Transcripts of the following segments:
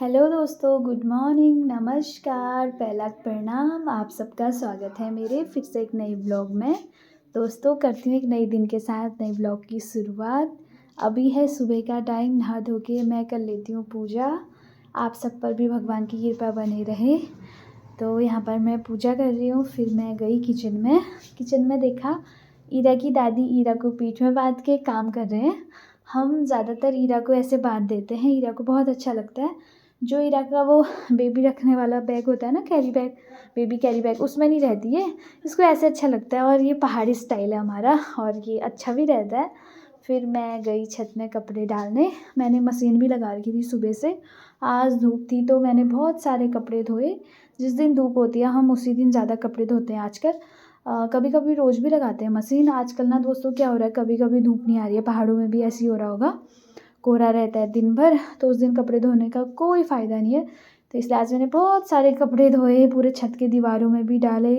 Hello दोस्तों, good morning, नमस्कार, पहला प्रणाम। आप सबका स्वागत है मेरे फिर से एक नई ब्लॉग में। दोस्तों, करती हूँ एक नई दिन के साथ नई ब्लॉग की शुरुआत। अभी है सुबह का टाइम, नहा धो के मैं कर लेती हूँ पूजा। आप सब पर भी भगवान की कृपा बनी रहे। तो यहाँ पर मैं पूजा कर रही हूँ। फिर मैं गई किचन में देखा ईरा की दादी ईरा को पीठ में बांध के काम कर रहे हैं। हम ज़्यादातर ईरा को ऐसे बांध देते हैं, ईरा को बहुत अच्छा लगता है। जो ईरा का वो बेबी रखने वाला बैग होता है ना, carry bag, baby carry bag, उसमें नहीं रहती है। इसको ऐसे अच्छा लगता है और ये पहाड़ी स्टाइल है हमारा और ये अच्छा भी रहता है। फिर मैं गई छत में कपड़े डालने। मैंने मशीन भी लगा रखी थी सुबह से। आज धूप थी तो मैंने बहुत सारे कपड़े धोए। जिस दिन धूप होती है हम उसी दिन ज़्यादा कपड़े धोते हैं आजकल। कभी कभी रोज़ भी लगाते हैं मशीन। आजकल ना दोस्तों क्या हो रहा है, कभी कभी धूप नहीं आ रही है, पहाड़ों में भी ऐसे ही हो रहा होगा, कोहरा रहता है दिन भर, तो उस दिन कपड़े धोने का कोई फ़ायदा नहीं है। तो इसलिए आज मैंने बहुत सारे कपड़े धोए, पूरे छत के दीवारों में भी डाले।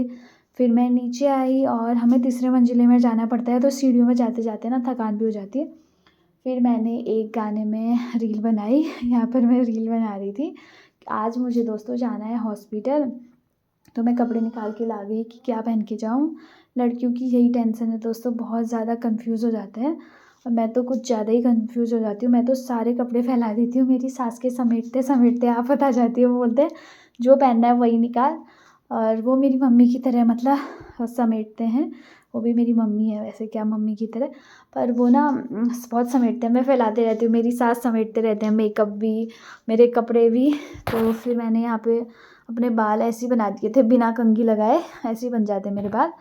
फिर मैं नीचे आई और हमें तीसरे मंजिले में जाना पड़ता है, तो सीढ़ियों में जाते जाते ना थकान भी हो जाती है। फिर मैंने एक गाने में रील बनाई। यहाँ पर मैं रील बना रही थी। आज मुझे दोस्तों जाना है हॉस्पिटल, तो मैं कपड़े निकाल के ला गई कि क्या पहन के जाऊँ। लड़कियों की यही टेंशन है दोस्तों, बहुत ज़्यादा कंफ्यूज हो जाते हैं और मैं तो कुछ ज़्यादा ही कंफ्यूज हो जाती हूँ। मैं तो सारे कपड़े फैला देती हूँ, मेरी सास के समेटते समेटते आफत आ जाती है। वो बोलते हैं जो पहनना है वही निकाल। और वो मेरी मम्मी की तरह मतलब समेटते हैं। वो भी मेरी मम्मी है वैसे, क्या मम्मी की तरह, पर वो ना बहुत समेटते हैं। मैं फैलाते रहती हूँ, मेरी सास समेटते रहते हैं, मेकअप भी, मेरे कपड़े भी। तो फिर मैंने यहाँ पे अपने बाल ऐसे ही बना दिए थे, बिना कंघी लगाए ऐसे ही बन जाते मेरे बाल।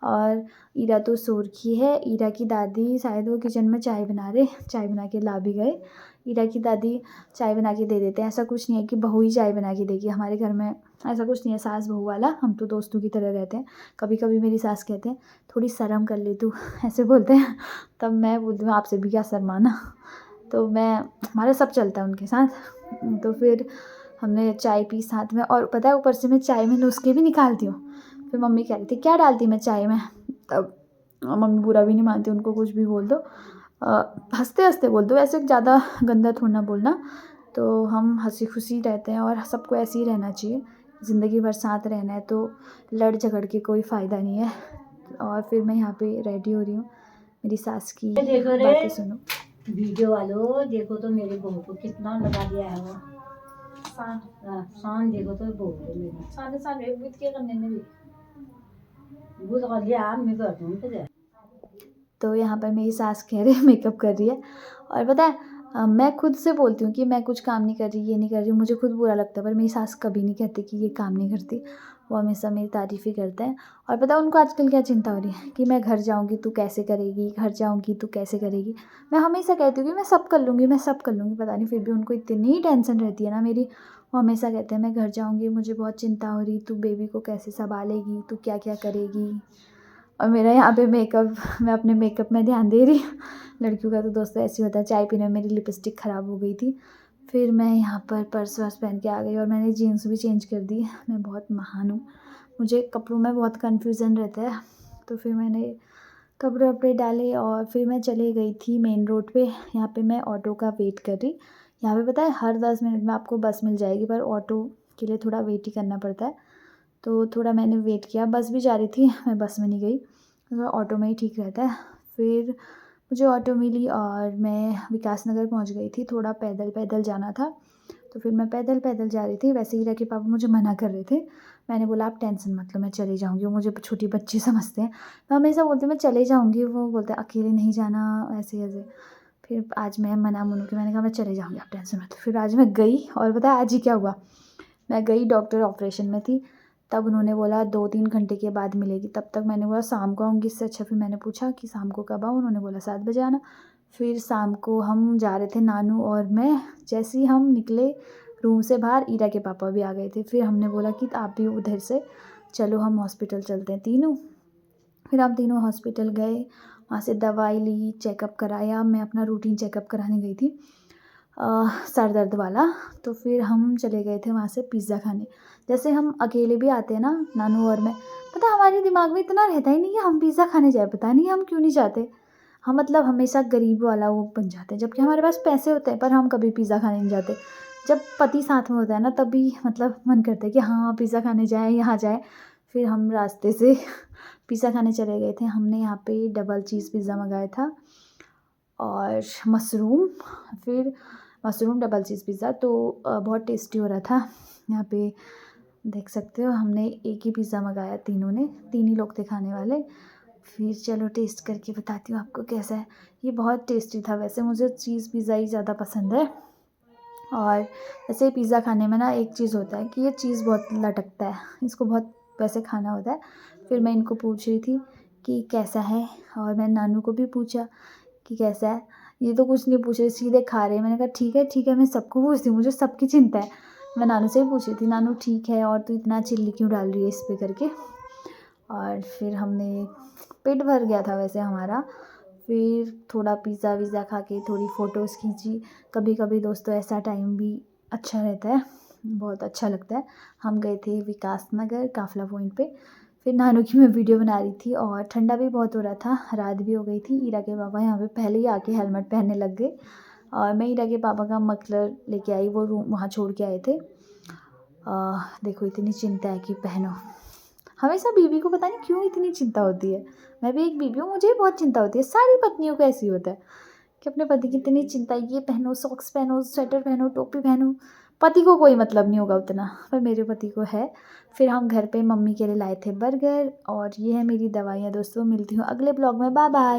और ईरा तो सो रखी है। ईरा की दादी शायद वो किचन में चाय बना के ला भी गए। ईरा की दादी चाय बना के दे देते हैं। ऐसा कुछ नहीं है कि बहू ही चाय बना के देगी हमारे घर में, ऐसा कुछ नहीं है सास बहू वाला। हम तो दोस्तों की तरह रहते हैं। कभी कभी मेरी सास कहते हैं थोड़ी शर्म कर ले तू, ऐसे बोलते हैं। तब मैं बोलती हूँ आपसे भी क्या शर्माना। तो मैं, हमारा सब चलता है उनके साथ। तो फिर हमने चाय पी साथ में, और पता है ऊपर से मैं चाय में नुस्खे भी निकालती हूँ। फिर मम्मी कह रही थी क्या डालती मैं चाय में, तब मम्मी बुरा भी नहीं मानती, उनको कुछ भी बोल दो, हंसते हंसते बोल दो, ऐसे ज़्यादा गंदा थोड़ा ना बोलना। तो हम हंसी खुशी रहते हैं और सबको ऐसे ही रहना चाहिए। ज़िंदगी भर साथ रहना है तो लड़ झगड़ के कोई फ़ायदा नहीं है। और फिर मैं यहाँ पे रेडी हो रही हूँ, मेरी सास की बातें सुनो। वीडियो वालों देखो तो मेरे बहू को कितना लगा दिया है वो शान देखो तो बहू को मेरी शान एक बीत के करने में भी वो तो लिया मैं कर दूँ तो। तो यहाँ पर मेरी सास कह रही है मेकअप कर रही है। और पता है मैं खुद से बोलती हूँ कि मैं कुछ काम नहीं कर रही, ये नहीं कर रही, मुझे खुद बुरा लगता है, पर मेरी सास कभी नहीं कहती कि ये काम नहीं करती। वो हमेशा मेरी तारीफ़ ही करते हैं। और पता है उनको आजकल क्या चिंता हो रही है कि मैं घर जाऊँगी तू कैसे करेगी, घर जाऊँगी तू कैसे करेगी। मैं हमेशा कहती हूँ कि मैं सब कर लूँगी, मैं सब कर लूँगी, पता नहीं फिर भी उनको इतनी टेंशन रहती है ना मेरी। वो हमेशा कहते हैं मैं घर जाऊँगी, मुझे बहुत चिंता हो रही, तू बेबी को कैसे संभालेगी, तू क्या क्या करेगी। और मेरा यहाँ पे मेकअप, मैं अपने मेकअप में ध्यान दे रही हूँ। लड़कियों का तो दोस्तों ऐसे ही होता है। चाय पीने में मेरी लिपस्टिक ख़राब हो गई थी। फिर मैं यहाँ पर पर्स वर्स पहन के आ गई और मैंने जीन्स भी चेंज कर दी। मैं बहुत महान हूँ, मुझे कपड़ों में बहुत कन्फ्यूज़न रहता है। तो फिर मैंने कपड़े वपड़े डाले और फिर मैं चले गई थी मेन रोड पे। यहाँ पे मैं ऑटो का वेट कर रही। यहाँ पे पता है हर 10 मिनट में आपको बस मिल जाएगी, पर ऑटो के लिए थोड़ा वेट ही करना पड़ता है। तो थोड़ा मैंने वेट किया, बस भी जा रही थी, मैं बस में नहीं गई, तो ऑटो में ही ठीक रहता है। फिर मुझे ऑटो मिली और मैं विकास नगर पहुँच गई थी। थोड़ा पैदल पैदल जाना था, तो फिर मैं पैदल पैदल जा रही थी। वैसे हीरा के पापा मुझे मना कर रहे थे। मैंने बोला आप टेंशन मत लो, मैं चली जाऊँगी। वो मुझे छोटी बच्ची समझते हैं, मैं हमेशा बोलती हूँ मैं चले जाऊँगी, वो बोलते हैं अकेले नहीं जाना, ऐसे ऐसे। फिर आज मैं मना मुनू के, मैंने कहा मैं चले जाऊँगी, आप टेंशन मत लो। फिर आज मैं गई और पता है आज ही क्या हुआ, मैं गई, डॉक्टर ऑपरेशन में थी, तब उन्होंने बोला 2-3 घंटे के बाद मिलेगी। तब तक मैंने बोला शाम को आऊँगी, इससे अच्छा। फिर मैंने पूछा कि शाम को कब आऊँ, उन्होंने बोला 7 बजे आना। फिर शाम को हम जा रहे थे नानू और मैं, जैसे ही हम निकले रूम से बाहर ईरा के पापा भी आ गए थे। फिर हमने बोला कि आप भी उधर से चलो, हम हॉस्पिटल चलते हैं तीनों। फिर हम तीनों हॉस्पिटल गए, वहाँ से दवाई ली, चेकअप कराया। मैं अपना रूटीन चेकअप कराने गई थी, सर दर्द वाला। तो फिर हम चले गए थे वहाँ से पिज़्ज़ा खाने। जैसे हम अकेले भी आते हैं ना नानू और मैं, पता हमारे दिमाग में इतना रहता ही नहीं कि हम पिज़्ज़ा खाने जाए, पता नहीं हम क्यों नहीं जाते। हम मतलब हमेशा गरीब वाला वो बन जाते हैं, जबकि हमारे पास पैसे होते हैं पर हम कभी पिज़्ज़ा खाने नहीं जाते। जब पति साथ में होता है ना तभी मतलब मन करता है कि हाँ पिज़्ज़ा खाने जाएँ, यहाँ जाएँ। फिर हम रास्ते से पिज़्ज़ा खाने चले गए थे। हमने यहाँ पे डबल चीज़ पिज़्ज़ा मँगाया था और फिर मशरूम डबल चीज़ पिज़्ज़ा, तो बहुत टेस्टी हो रहा था। यहाँ पे देख सकते हो हमने एक ही पिज़्ज़ा मँगाया तीनों ने, 3 ही लोग थे खाने वाले। फिर चलो टेस्ट करके बताती हूँ आपको कैसा है। ये बहुत टेस्टी था। वैसे मुझे चीज़ पिज़्ज़ा ही ज़्यादा पसंद है और वैसे पिज़्ज़ा खाने में ना एक चीज़ होता है कि ये चीज़ बहुत लटकता है, इसको बहुत वैसे खाना होता है। फिर मैं इनको पूछ रही थी कि कैसा है और मैंने नानू को भी पूछा कि कैसा है। ये तो कुछ नहीं पूछ रहे, सीधे खा रहे हैं। मैंने कहा ठीक है, मैं सबको पूछती हूँ, मुझे सबकी चिंता है। मैं नानू से भी पूछ रही थी, नानू ठीक है और तू इतना चिल्ली क्यों डाल रही है इस पे करके। और फिर हमने पेट भर गया था वैसे हमारा। फिर थोड़ा पिज़्ज़ा विज़्ज़ा खा के थोड़ी फ़ोटोज़ खींची। कभी कभी दोस्तों ऐसा टाइम भी अच्छा रहता है, बहुत अच्छा लगता है। हम गए थे विकास नगर काफ़ला पॉइंट पे। फिर नानू की मैं वीडियो बना रही थी और ठंडा भी बहुत हो रहा था, रात भी हो गई थी। ईरा के पापा यहाँ पे पहले ही आके हेलमेट पहनने लग गए और मैं ईरा के पापा का मफलर लेके आई, वो रूम वहाँ छोड़ के आए थे। देखो इतनी चिंता है कि पहनो। हमेशा बीवी को पता नहीं क्यों इतनी चिंता होती है। मैं भी एक बीवी हूँ, मुझे भी बहुत चिंता होती है। सारी पत्नियों को ऐसी होता है कि अपने पति की इतनी चिंता, ये पहनो, सॉक्स पहनो, स्वेटर पहनो, टोपी पहनो। पति को कोई मतलब नहीं होगा उतना, पर मेरे पति को है। फिर हम घर पे मम्मी के लिए लाए थे बर्गर और ये है मेरी दवाइयाँ दोस्तों। मिलती हूँ अगले ब्लॉग में, बाय बाय।